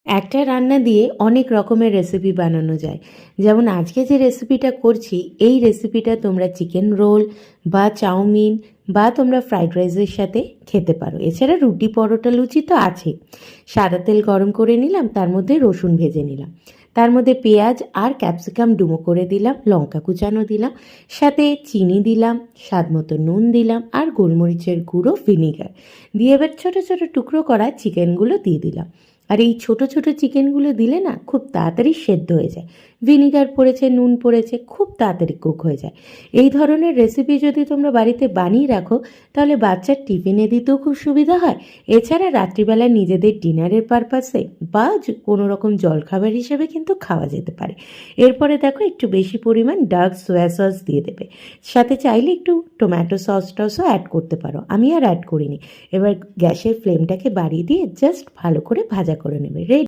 একটা রান্না দিয়ে অনেক রকমের রেসিপি বানানো যায়। যেমন আজকে যে রেসিপিটা করছি, এই রেসিপিটা তোমরা চিকেন রোল বা চাউমিন বা তোমরা ফ্রাইড রাইসের সাথে খেতে পারো। এছাড়া রুটি, পরোটা, লুচি তো আছেই। সাদা তেল গরম করে নিলাম, তার মধ্যে রসুন ভেজে নিলাম, তার মধ্যে পেঁয়াজ আর ক্যাপসিকাম ডুমো করে দিলাম, লঙ্কা কুচানো দিলাম, সাথে চিনি দিলাম, স্বাদ মতো নুন দিলাম আর গোলমরিচের গুঁড়ো, ভিনিগার দিয়ে এবার ছোটো ছোটো টুকরো করা চিকেনগুলো দিয়ে দিলাম। আর এই ছোট ছোট চিকেনগুলো দিলে না খুব তাড়াতাড়ি সেদ্ধ হয়ে যায়। ভিনিগার পড়েছে, নুন পড়েছে, খুব তাড়াতাড়ি কুক হয়ে যায়। এই ধরনের রেসিপি যদি তোমরা বাড়িতে বানিয়ে রাখো, তাহলে বাচ্চার টিফিনে দিতেও খুব সুবিধা হয়। এছাড়া রাত্রিবেলা নিজেদের ডিনারের পারপাসে বা কোনো রকম জলখাবার হিসেবে কিন্তু খাওয়া যেতে পারে। এরপরে দেখো একটু বেশি পরিমাণ ডার্ক সোয়া সস দিয়ে দেবে। সাথে চাইলে একটু টমেটো সস টসও অ্যাড করতে পারো, আমি আর অ্যাড করিনি। এবার গ্যাসের ফ্লেমটাকে বাড়িয়ে দিয়ে জাস্ট ভালো করে ভাজা করে নেবে। রেডি।